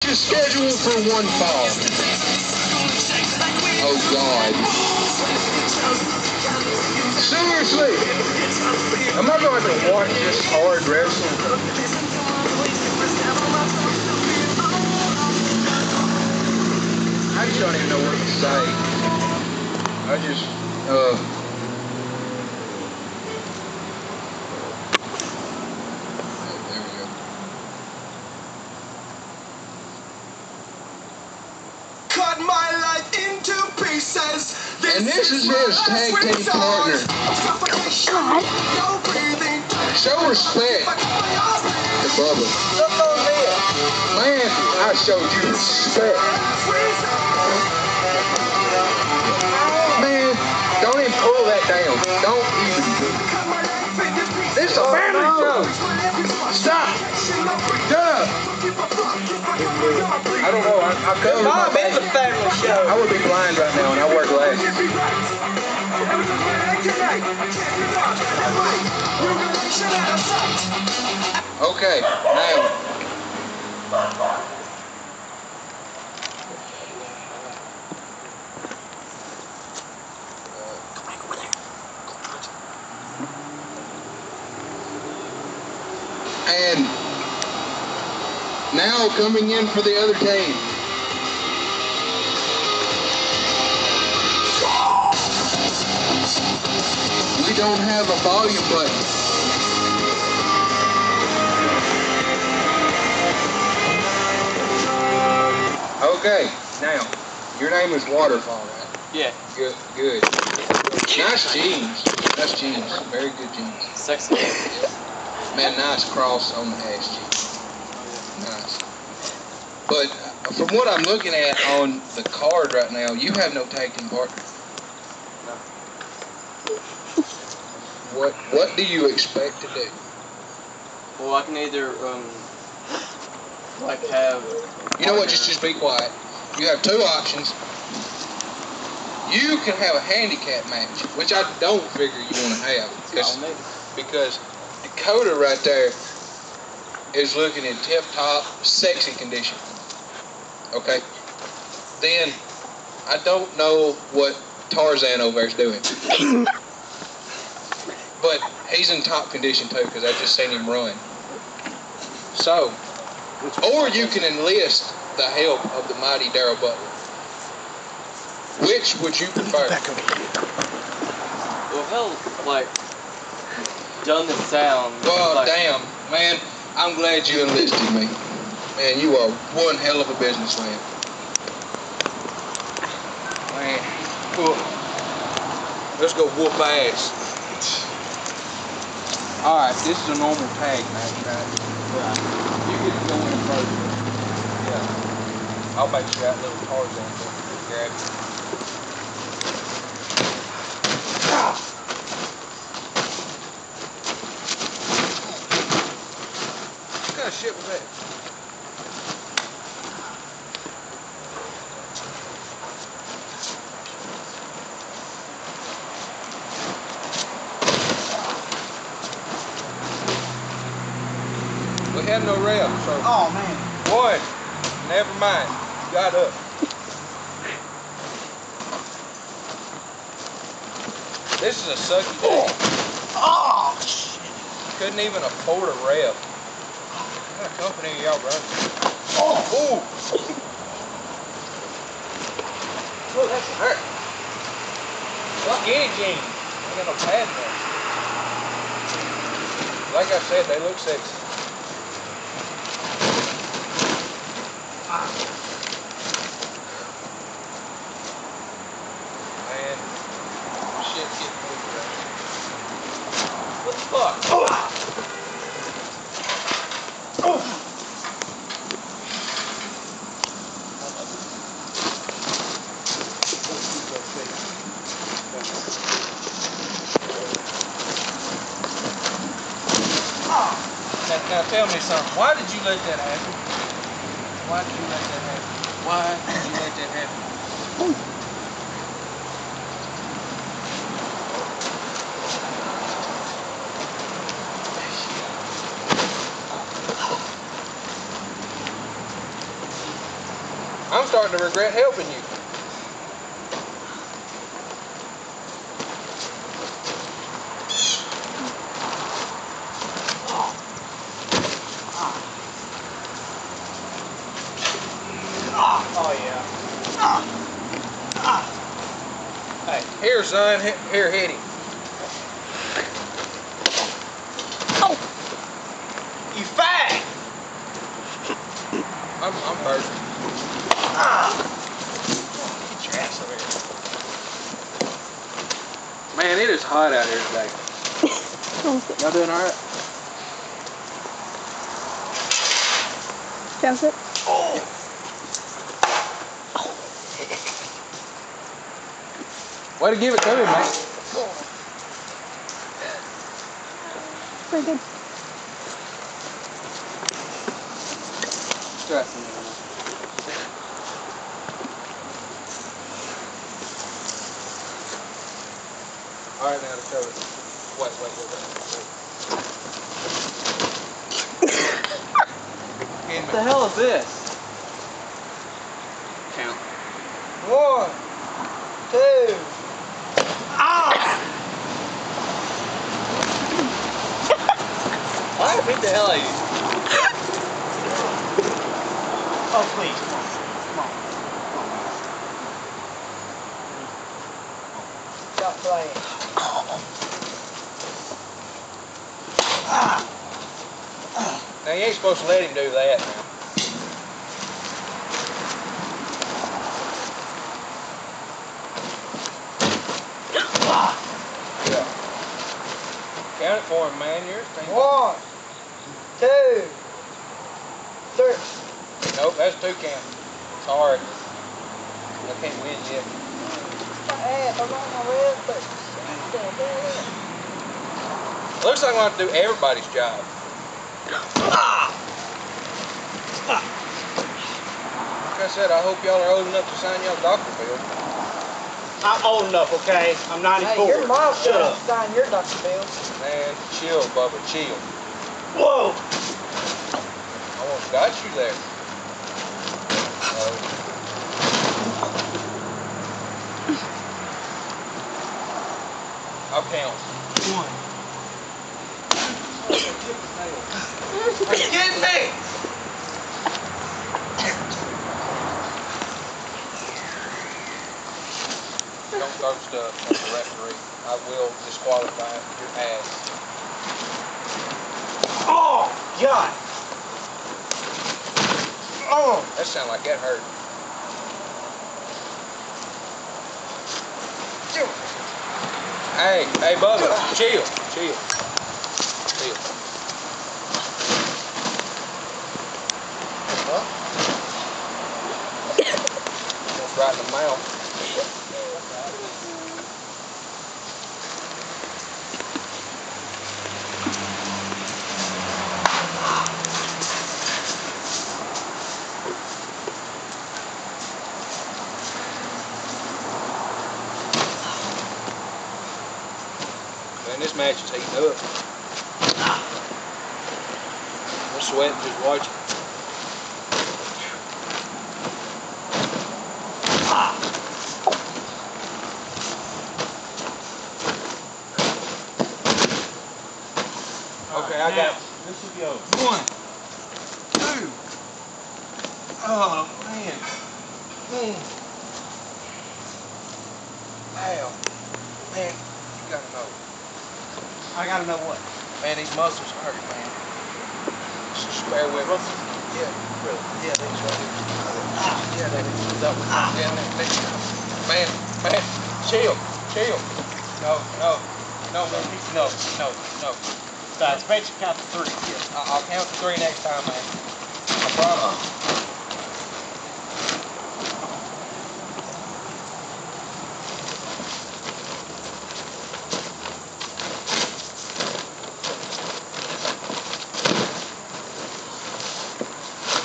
is scheduled for one fall. Oh, God. Seriously, am I going to watch this hard wrestle? I just don't even know what to say. I just, there we go. Cut my life into pieces. And this is his tag team partner. Show respect to Bubba. Man, I showed you respect. Man, don't even pull that down. Don't even. This is a family show. Stop. Shut up. I don't know. I covered my Mom is a family show. I would be blind right now, and I wear glasses. Okay, now. And now coming in for the other team. We don't have a volume button. Okay, now, your name is Waterfall, right? Yeah. Good, good. Nice jeans. Nice jeans. Very good jeans. Sexy. Man, nice cross on the ass cheek. Nice. But from what I'm looking at on the card right now, you have no tag team partner. No. What do you expect to do? Well, I can either like have. You know what? Just be quiet. You have two options. You can have a handicap match, which I don't figure you want to have because Dakota right there is looking in tip-top, sexy condition. Okay? Then, I don't know what Tarzan over there is doing. But he's in top condition too, because I just seen him run. So, or you can enlist the help of the mighty Daryl Butler. Which would you prefer? Well, hell, like, done the sound. Well, like, damn, man, I'm glad you enlisted me. Man, you are one hell of a businessman. Man, well, let's go whoop ass. Alright, this is a normal tag match, right? You get to go in first. Yeah. I'll make sure that little Tarzan thing grab you. What kind of shit was that? We have no rail, so. Oh man. One. Never mind. Got up. This is a sucky day. Oh shit. Couldn't even afford a rail. What kind of company are y'all running? Oh. Ooh. Oh, that's a hurt. Skinny jeans. Ain't got no padding there. Like I said, they look sexy. Man, shit's getting moved around. What the fuck? Oh. Oh. Now tell me something. Why did you let that happen? Why did you let that happen? Why did you let that happen? I'm starting to regret helping you. Oh yeah. Hey, here, son. Here, hit him. Oh! You fag! I'm first. Get your ass over here. Man, it is hot out here today. Y'all doing all right? Sounds it. Oh! Way to give it to him, man. Pretty good. Stressing. All right, now to cover it. Wait. What the hell is this? Count. 1, 2. Why beat the hell out of you? Oh, please, come on. Stop playing. Now you ain't supposed to let him do that now. Yeah. Count it for him, man. You're 1, 2, 3. Nope, that's 2 count. Sorry. I can't win yet. My ass, I'm on my wrist, but Looks like I'm going to have to do everybody's job. Like I said, I hope y'all are old enough to sign y'all doctor bill. I'm old enough, okay? I'm 94. hey, your mom Shut should up. sign your doctor bill. Man, chill, Bubba, chill. Whoa! I almost got you there. I'll count. 1. Are you kidding me? Don't throw stuff at the referee. I will disqualify your ass. Oh, God. Oh. That sounded like that hurt. Hey, Bubba, chill. What? Almost right in the mouth. Man, this match is heating up. I'm sweating just watching. Okay, I got This should be over. 1, 2. Oh, man. Ow. Man, you gotta know. I gotta know what. Man, these muscles hurt, man. Just bear with me. Yeah, really. Yeah, these right here. Yeah, that is. That one. Yeah, that. Man, chill. No, man. No. Guys, bet you count to 3. I'll count to 3 next time, man. I promise.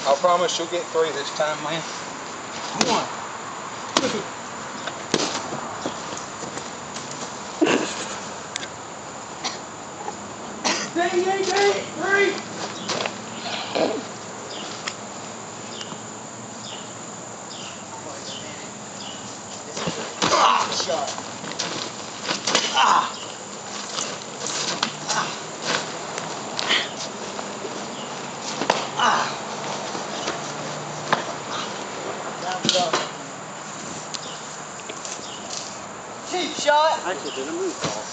I promise you'll get 3 this time, man. 1, 2. Dang, 3. shot. Ah! Ah! Ah! Now I'm done. Cheap shot. Actually, did a move call.